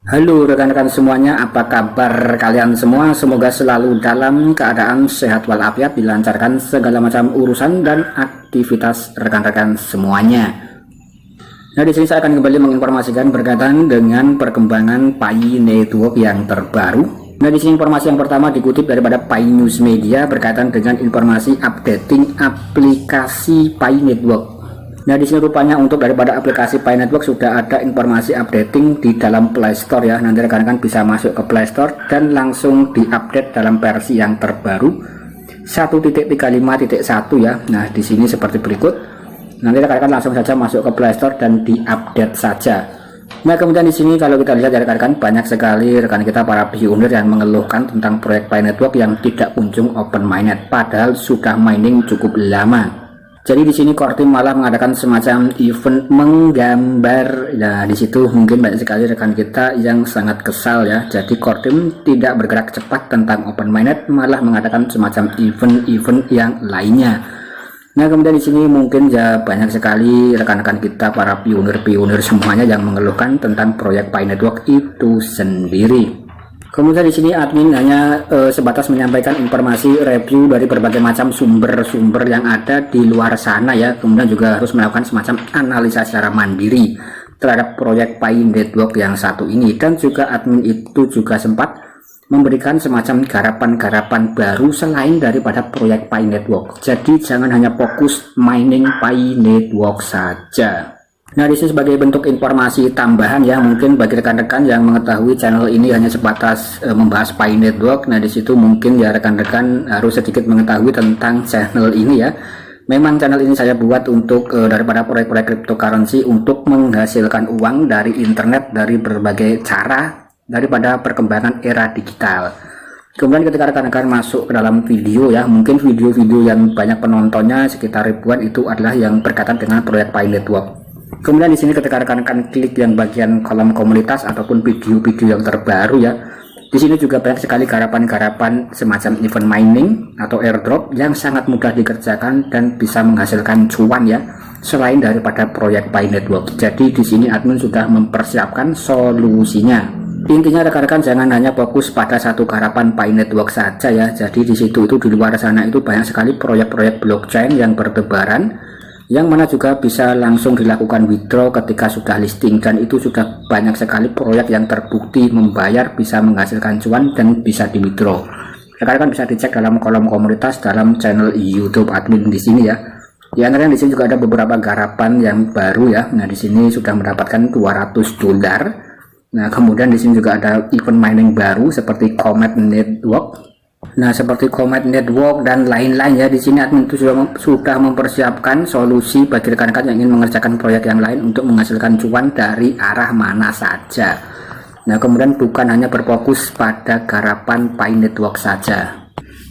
Halo rekan-rekan semuanya, apa kabar kalian semua? Semoga selalu dalam keadaan sehat walafiat, dilancarkan segala macam urusan dan aktivitas rekan-rekan semuanya. Nah, di sini saya akan kembali menginformasikan berkaitan dengan perkembangan Pi Network yang terbaru. Nah, di sini informasi yang pertama dikutip daripada Pi News Media berkaitan dengan informasi updating aplikasi Pi Network. Nah, di sini rupanya untuk daripada aplikasi Pi Network sudah ada informasi updating di dalam Play Store ya. Nanti rekan-rekan bisa masuk ke Play Store dan langsung diupdate dalam versi yang terbaru 1.35.1 ya. Nah, di sini seperti berikut. Nanti rekan-rekan langsung saja masuk ke Play Store dan diupdate saja. Nah, kemudian di sini kalau kita lihat ya rekan-rekan, banyak sekali rekan kita para pioner yang mengeluhkan tentang proyek Pi Network yang tidak kunjung open mainnet padahal sudah mining cukup lama. Jadi di sini core team malah mengadakan semacam event menggambar. Nah, di situ mungkin banyak sekali rekan kita yang sangat kesal ya. Jadi core team tidak bergerak cepat tentang open mainnet, malah mengadakan semacam event-event yang lainnya. Nah, kemudian di sini mungkin ya banyak sekali rekan-rekan kita para pioner-pioner semuanya yang mengeluhkan tentang proyek Pi Network itu sendiri. Kemudian di sini admin hanya sebatas menyampaikan informasi review dari berbagai macam sumber-sumber yang ada di luar sana ya. Kemudian juga harus melakukan semacam analisa secara mandiri terhadap proyek Pi Network yang satu ini. Dan juga admin itu juga sempat memberikan semacam garapan-garapan baru selain daripada proyek Pi Network. Jadi jangan hanya fokus mining Pi Network saja. Nah, di sini sebagai bentuk informasi tambahan ya, mungkin bagi rekan-rekan yang mengetahui channel ini hanya sebatas membahas Pi Network. Nah, di situ mungkin ya rekan-rekan harus sedikit mengetahui tentang channel ini ya. Memang channel ini saya buat untuk daripada proyek-proyek cryptocurrency untuk menghasilkan uang dari internet dari berbagai cara daripada perkembangan era digital. Kemudian ketika rekan-rekan masuk ke dalam video ya, mungkin video-video yang banyak penontonnya sekitar ribuan itu adalah yang berkaitan dengan proyek Pi Network. Kemudian di sini ketika rekan-rekan klik yang bagian kolom komunitas ataupun video-video yang terbaru ya, di sini juga banyak sekali garapan-garapan semacam event mining atau airdrop yang sangat mudah dikerjakan dan bisa menghasilkan cuan ya, selain daripada proyek Pi Network. Jadi di sini admin sudah mempersiapkan solusinya. Intinya rekan-rekan jangan hanya fokus pada satu garapan Pi Network saja ya. Jadi di situ itu di luar sana itu banyak sekali proyek-proyek blockchain yang bertebaran, yang mana juga bisa langsung dilakukan withdraw ketika sudah listing, dan itu sudah banyak sekali proyek yang terbukti membayar, bisa menghasilkan cuan dan bisa di withdraw. Rekan-rekan bisa dicek dalam kolom komunitas dalam channel YouTube admin di sini ya. Di antaranya di sini juga ada beberapa garapan yang baru ya. Nah, di sini sudah mendapatkan $200. Nah, kemudian di sini juga ada event mining baru seperti Comet Network. Nah, seperti Comet Network dan lain-lain ya. Di sini admin itu sudah mempersiapkan solusi bagi rekan-rekan yang ingin mengerjakan proyek yang lain untuk menghasilkan cuan dari arah mana saja. Nah, kemudian bukan hanya berfokus pada garapan Pi Network saja.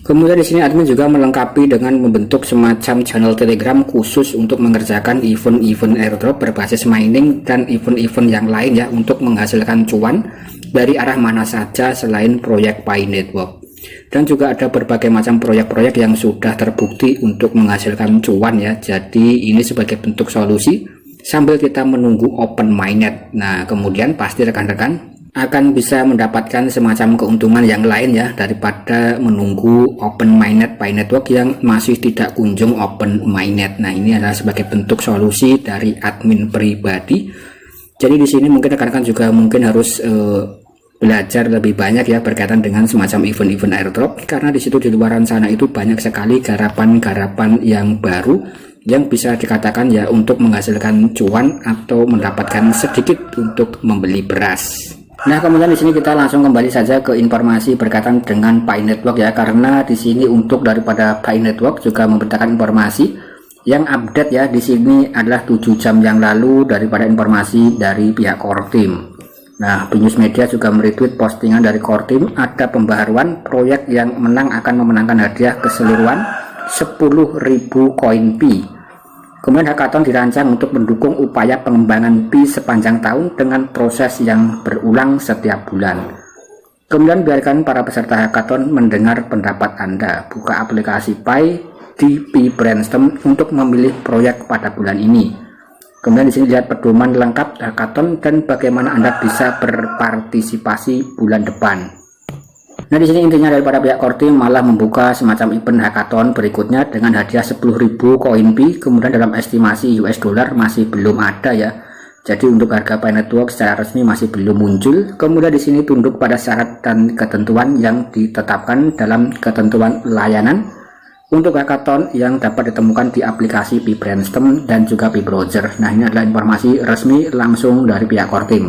Kemudian di sini admin juga melengkapi dengan membentuk semacam channel Telegram khusus untuk mengerjakan event-event airdrop berbasis mining dan event-event yang lain ya, untuk menghasilkan cuan dari arah mana saja selain proyek Pi Network. Dan juga ada berbagai macam proyek-proyek yang sudah terbukti untuk menghasilkan cuan ya. Jadi ini sebagai bentuk solusi sambil kita menunggu open mainnet. Nah, kemudian pasti rekan-rekan akan bisa mendapatkan semacam keuntungan yang lain ya, daripada menunggu open mainnet Pi Network yang masih tidak kunjung open mainnet. Nah, ini adalah sebagai bentuk solusi dari admin pribadi. Jadi di sini mungkin rekan-rekan juga mungkin harus belajar lebih banyak ya berkaitan dengan semacam event-event airdrop, karena di situ di luaran sana itu banyak sekali garapan-garapan yang baru yang bisa dikatakan ya untuk menghasilkan cuan atau mendapatkan sedikit untuk membeli beras. Nah, kemudian di sini kita langsung kembali saja ke informasi berkaitan dengan Pi Network ya, karena di sini untuk daripada Pi Network juga memberitakan informasi yang update ya. Di sini adalah 7 jam yang lalu daripada informasi dari pihak core team. Nah, Binus Media juga meretweet postingan dari core team, ada pembaharuan proyek yang menang akan memenangkan hadiah keseluruhan 10.000 koin Pi. Kemudian hackathon dirancang untuk mendukung upaya pengembangan Pi sepanjang tahun dengan proses yang berulang setiap bulan. Kemudian biarkan para peserta hackathon mendengar pendapat Anda. Buka aplikasi Pi di Pi Brainstorm untuk memilih proyek pada bulan ini. Kemudian di sini lihat pedoman lengkap hackathon dan bagaimana Anda bisa berpartisipasi bulan depan. Nah, di sini intinya daripada pihak core team malah membuka semacam event hackathon berikutnya dengan hadiah 10.000 koin Pi. Kemudian dalam estimasi US dollar masih belum ada ya. Jadi untuk harga Pi Network secara resmi masih belum muncul. Kemudian di sini tunduk pada syarat dan ketentuan yang ditetapkan dalam ketentuan layanan untuk hackathon yang dapat ditemukan di aplikasi Pi Brainstorm dan juga Pi Browser. Nah, ini adalah informasi resmi langsung dari pihak core team.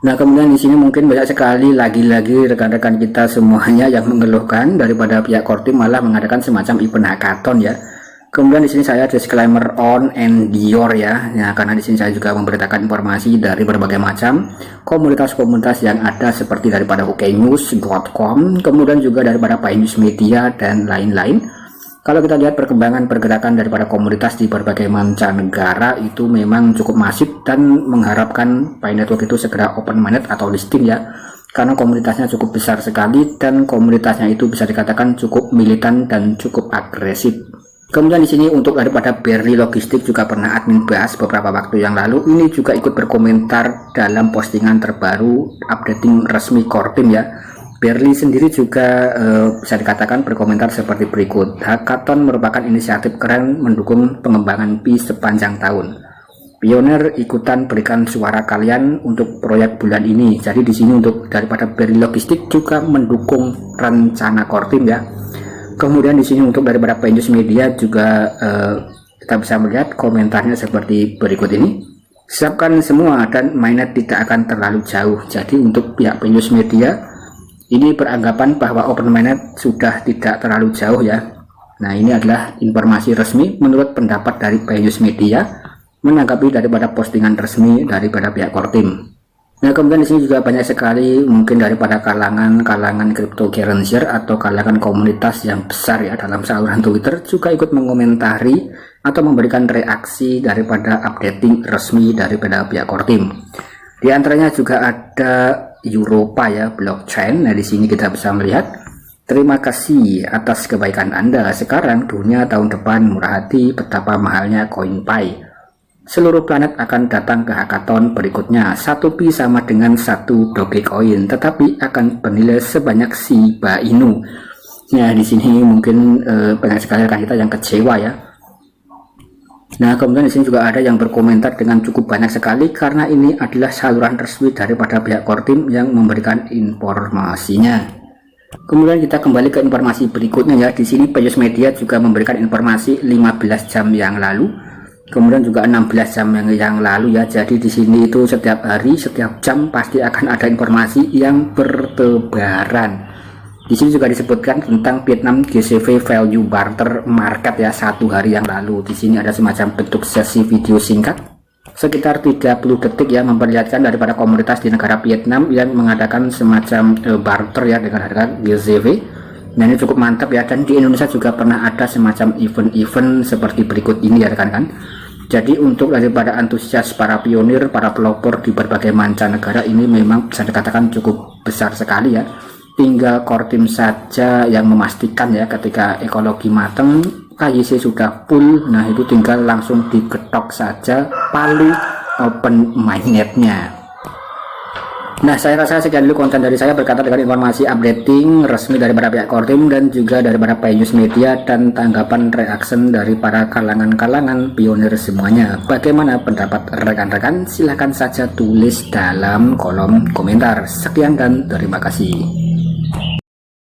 Nah, kemudian di sini mungkin banyak sekali lagi-lagi rekan-rekan kita semuanya yang mengeluhkan daripada pihak core team malah mengadakan semacam event hackathon ya. Kemudian di sini saya disclaimer on and your ya. Ya, karena di sini saya juga memberitakan informasi dari berbagai macam komunitas-komunitas yang ada seperti daripada oknews.com, kemudian juga daripada Pi News Media dan lain-lain. Kalau kita lihat perkembangan pergerakan daripada komunitas di berbagai mancanegara itu memang cukup masif dan mengharapkan Pi Network itu segera open mainnet atau listing ya, karena komunitasnya cukup besar sekali dan komunitasnya itu bisa dikatakan cukup militan dan cukup agresif. Kemudian di sini untuk daripada Berli Logistik juga pernah admin bahas beberapa waktu yang lalu, ini juga ikut berkomentar dalam postingan terbaru updating resmi core team ya. Berli sendiri juga bisa dikatakan berkomentar seperti berikut. Hackathon merupakan inisiatif keren mendukung pengembangan Pi sepanjang tahun. Pioner ikutan berikan suara kalian untuk proyek bulan ini. Jadi di sini untuk daripada Berli Logistik juga mendukung rencana core team ya. Kemudian di sini untuk daripada Pi News Media juga kita bisa melihat komentarnya seperti berikut ini. Siapkan semua dan mainnet tidak akan terlalu jauh. Jadi untuk pihak Pi News Media ini beranggapan bahwa open mainnet sudah tidak terlalu jauh ya. Nah, ini adalah informasi resmi menurut pendapat dari Pi News Media menanggapi daripada postingan resmi daripada pihak core team. Nah, kemudian di sini juga banyak sekali mungkin daripada kalangan cryptocurrency atau kalangan komunitas yang besar ya dalam saluran Twitter juga ikut mengomentari atau memberikan reaksi daripada updating resmi daripada pihak core team. Di antaranya juga ada Europa ya, blockchain. Nah, di sini kita bisa melihat, terima kasih atas kebaikan Anda. Sekarang dunia tahun depan murah hati betapa mahalnya koin Pi. Seluruh planet akan datang ke hackathon berikutnya. 1 Pi sama dengan 1 Dogecoin, tetapi akan bernilai sebanyak Shiba Inu. Nah, di sini mungkin banyak sekali rekan kita yang kecewa ya. Nah, kemudian di sini juga ada yang berkomentar dengan cukup banyak sekali karena ini adalah saluran resmi daripada pihak core team yang memberikan informasinya. Kemudian kita kembali ke informasi berikutnya ya. Di sini Pi News Media juga memberikan informasi 15 jam yang lalu. Kemudian juga 16 jam yang lalu ya. Jadi di sini itu setiap hari, setiap jam pasti akan ada informasi yang bertebaran. Di sini juga disebutkan tentang Vietnam GCV Value Barter Market ya 1 hari yang lalu. Di sini ada semacam bentuk sesi video singkat sekitar 30 detik ya memperlihatkan daripada komunitas di negara Vietnam yang mengadakan semacam barter ya dengan harga GCV. Nah, ini cukup mantap ya, dan di Indonesia juga pernah ada semacam event-event seperti berikut ini ya rekan-rekan. Jadi untuk daripada antusias para pionir, para pelopor di berbagai mancanegara ini memang bisa dikatakan cukup besar sekali ya. Tinggal core team saja yang memastikan ya ketika ekologi mateng, KYC sudah full. Nah, itu tinggal langsung diketok saja palu open mainnetnya. Nah, saya rasa sekian dulu konten dari saya berkaitan dengan informasi updating resmi daripada pihak core team dan juga daripada Pi News Media dan tanggapan reaction dari para kalangan-kalangan pionir semuanya. Bagaimana pendapat rekan-rekan? Silahkan saja tulis dalam kolom komentar. Sekian dan terima kasih.